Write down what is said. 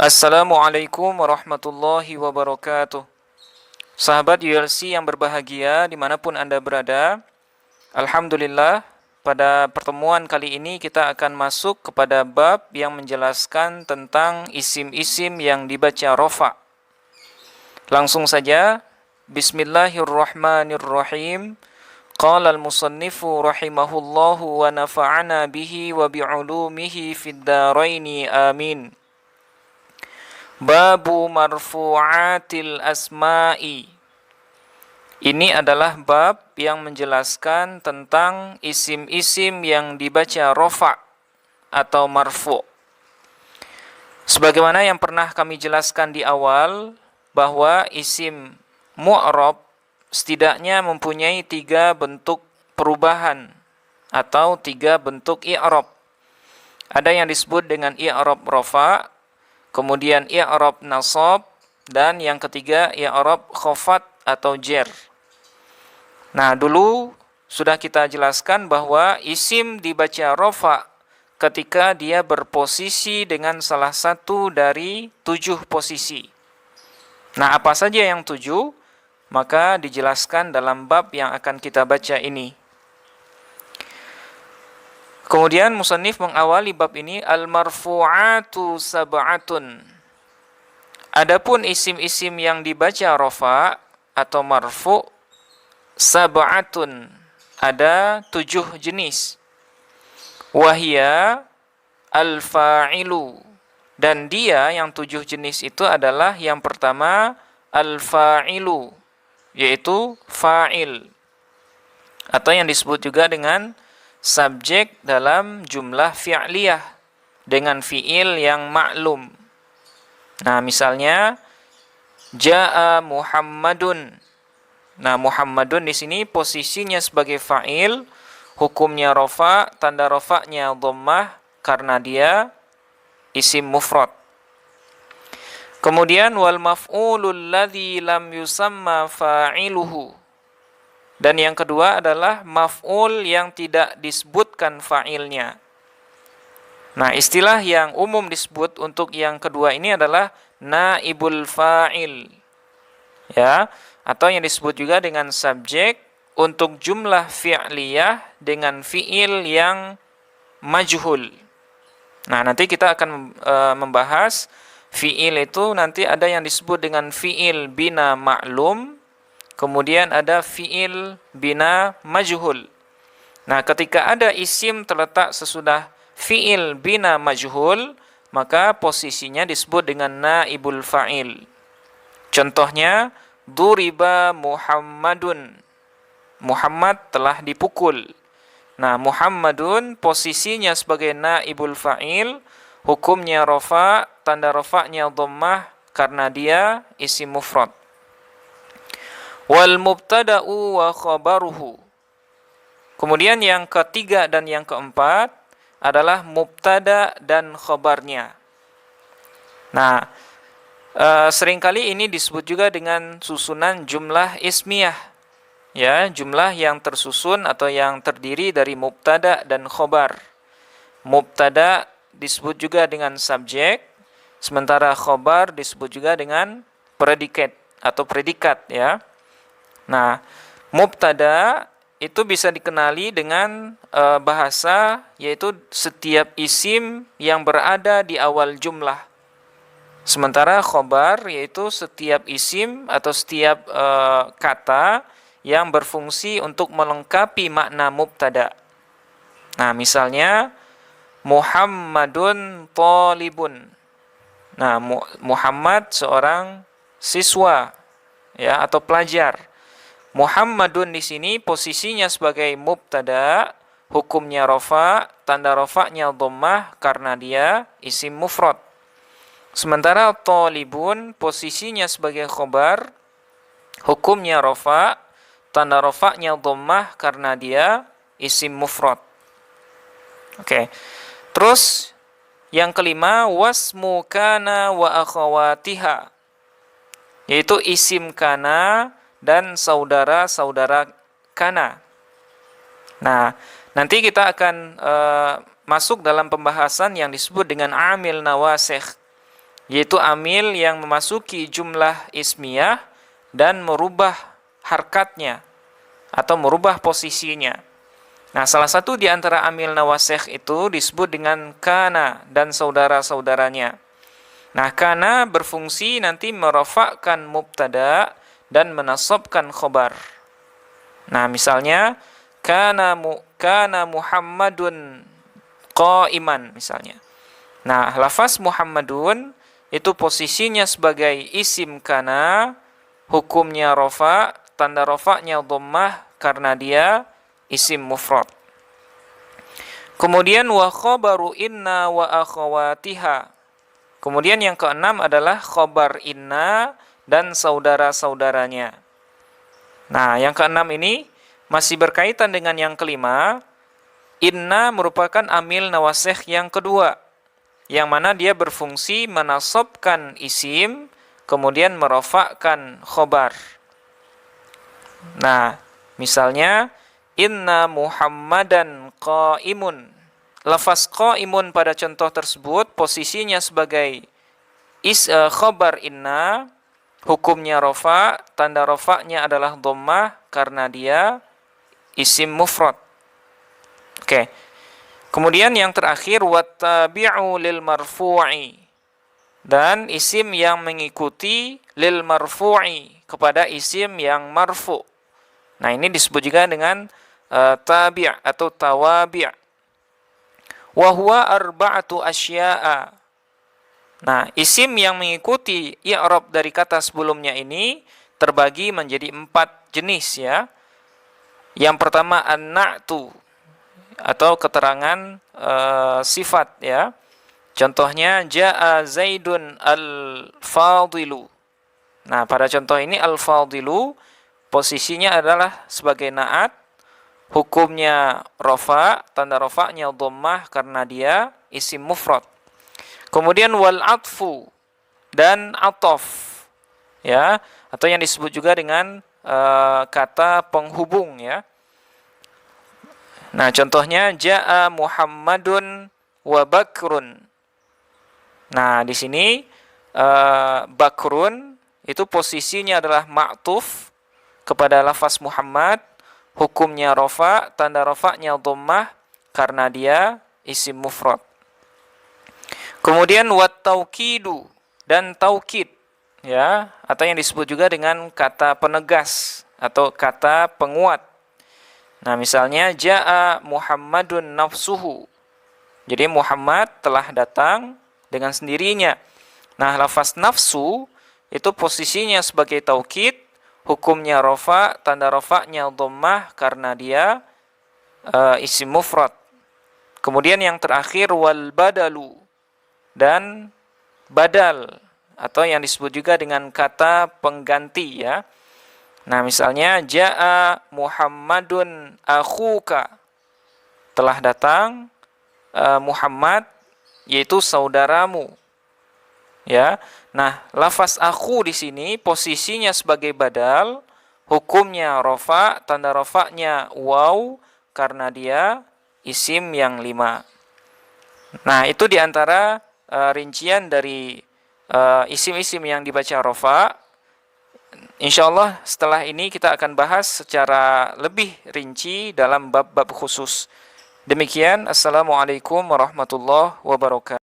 Assalamualaikum warahmatullahi wabarakatuh. Sahabat ULC yang berbahagia dimanapun Anda berada, Alhamdulillah pada pertemuan kali ini kita akan masuk kepada bab yang menjelaskan tentang isim-isim yang dibaca rofa. Langsung saja, Bismillahirrahmanirrahim. Qala al-musannifu rahimahullahu wa nafa'ana bihi wa bi'ulumihi fid daraini amin. Babu marfu'atil asma'i. Ini adalah bab yang menjelaskan tentang isim-isim yang dibaca rofa atau marfu'. Sebagaimana yang pernah kami jelaskan di awal, bahwa isim mu'rab setidaknya mempunyai 3 bentuk perubahan atau 3 bentuk i'rab. Ada yang disebut dengan i'rab rofa, kemudian i'rab nasab, dan yang ketiga i'rab khafat atau jer. Nah, dulu sudah kita jelaskan bahwa isim dibaca rofa ketika dia berposisi dengan salah satu dari 7 posisi. Nah, apa saja yang 7? Maka dijelaskan dalam bab yang akan kita baca ini. Kemudian musannif mengawali bab ini, al-marfu'atu sab'atun. Adapun isim-isim yang dibaca rofa atau marfu' sab'atun, ada 7 jenis. Wahia al-fa'ilu, dan dia yang 7 jenis itu adalah yang pertama al-fa'ilu, yaitu fa'il, atau yang disebut juga dengan subjek dalam jumlah fi'liyah dengan fi'il yang maklum. Nah, misalnya Ja'a Muhammadun. Nah, Muhammadun di sini posisinya sebagai fa'il, hukumnya rofa, tanda rofanya dhammah karena dia isim mufrad. Kemudian wal maf'ulul ladzi lam yusamma fa'iluhu. Dan yang kedua adalah maf'ul yang tidak disebutkan fa'ilnya. Nah, istilah yang umum disebut untuk yang kedua ini adalah naibul fa'il. Ya, atau yang disebut juga dengan subjek untuk jumlah fi'liyah dengan fi'il yang majhul. Nah, nanti kita akan membahas fi'il itu nanti ada yang disebut dengan fi'il bina ma'lum, kemudian ada fi'il bina majhul. Nah, ketika ada isim terletak sesudah fi'il bina majhul, maka posisinya disebut dengan naibul fa'il. Contohnya, duriba Muhammadun. Muhammad telah dipukul. Nah, Muhammadun posisinya sebagai naibul fa'il, hukumnya rofa, tanda rofanya dhammah karena dia isim mufrad. Wal mubtada'u wa khabaruhu. Kemudian yang ketiga dan yang keempat adalah mubtada dan khabarnya. Nah, seringkali ini disebut juga dengan susunan jumlah ismiyah. Ya, jumlah yang tersusun atau yang terdiri dari mubtada dan khabar. Mubtada disebut juga dengan subjek, sementara khabar disebut juga dengan predikat atau predikat, ya. Nah, mubtada itu bisa dikenali dengan bahasa, yaitu setiap isim yang berada di awal jumlah. Sementara khobar yaitu setiap isim atau setiap kata yang berfungsi untuk melengkapi makna mubtada. Nah, misalnya Muhammadun talibun. Nah, Muhammad seorang siswa, ya, atau pelajar. Muhammadun di sini posisinya sebagai mubtada, hukumnya rofa, tanda rofanya dhammah karena dia isim mufrad. Sementara talibun posisinya sebagai khobar, hukumnya rofa, tanda rofanya dhammah karena dia isim mufrad. Oke. Terus yang kelima, wasmu kana wa akhawatiha, yaitu isim kana dan saudara-saudara kana. Nah, nanti kita akan masuk dalam pembahasan yang disebut dengan amil nawasikh, yaitu amil yang memasuki jumlah ismiyah dan merubah harkatnya atau merubah posisinya. Nah, salah satu di antara amil nawasikh itu disebut dengan kana dan saudara-saudaranya. Nah, kana berfungsi nanti merafa'kan mubtada dan menasabkan khobar. Nah, misalnya kana Muhammadun qa'iman misalnya. Nah, lafaz Muhammadun itu posisinya sebagai isim kana, hukumnya rafa, tanda rafa'nya dhammah karena dia isim mufrad. Kemudian wa khabaru inna wa akhawatiha. Kemudian yang keenam adalah khobar inna dan saudara-saudaranya. Nah, yang keenam ini masih berkaitan dengan yang kelima. Inna merupakan amil nawasikh yang kedua, yang mana dia berfungsi menasabkan isim, kemudian merafa'kan khobar. Nah, misalnya, inna Muhammadan qa'imun. Lafaz qa'imun pada contoh tersebut posisinya sebagai khobar inna, hukumnya rafa, tanda rafa'nya adalah dhammah karena dia isim mufrad. Oke. Kemudian yang terakhir wattabi'u lil marfu'i, dan isim yang mengikuti lil marfu'i kepada isim yang marfu'. Nah, ini disebut juga dengan tabi' atau tawabi'. Wa huwa arba'atu asya'a. Nah, isim yang mengikuti i'rab dari kata sebelumnya ini terbagi menjadi 4 jenis ya. Yang pertama an-na'tu atau keterangan sifat ya. Contohnya ja'a Zaidun al-fadilu. Nah, pada contoh ini al-fadilu posisinya adalah sebagai na'at, hukumnya rafa, tanda rafa'nya dhammah karena dia isim mufrad. Kemudian wal atfu dan atof ya, atau yang disebut juga dengan kata penghubung ya. Nah, contohnya jaa Muhammadun wa Bakrun. Nah, di sini Bakrun itu posisinya adalah ma'tuf kepada lafaz Muhammad, hukumnya rafa, tanda rafa'nya dhammah karena dia isim mufrad. Kemudian wat taukidu dan taukid ya, atau yang disebut juga dengan kata penegas atau kata penguat. Nah, misalnya jaa Muhammadun nafsuhu. Jadi Muhammad telah datang dengan sendirinya. Nah, lafaz nafsu itu posisinya sebagai taukid, hukumnya rafa, tanda rafa'nya dhammah karena dia isim mufrad. Kemudian yang terakhir wal badalu dan badal atau yang disebut juga dengan kata pengganti ya. Nah, misalnya jaa Muhammadun akhuka. Telah datang Muhammad yaitu saudaramu. Ya. Nah, lafaz akhu di sini posisinya sebagai badal, hukumnya rafa, tanda rafa'nya waw karena dia isim yang 5. Nah, itu diantara rincian dari isim-isim yang dibaca rafa. Insyaallah setelah ini kita akan bahas secara lebih rinci dalam bab-bab khusus. Demikian, assalamualaikum warahmatullahi wabarakatuh.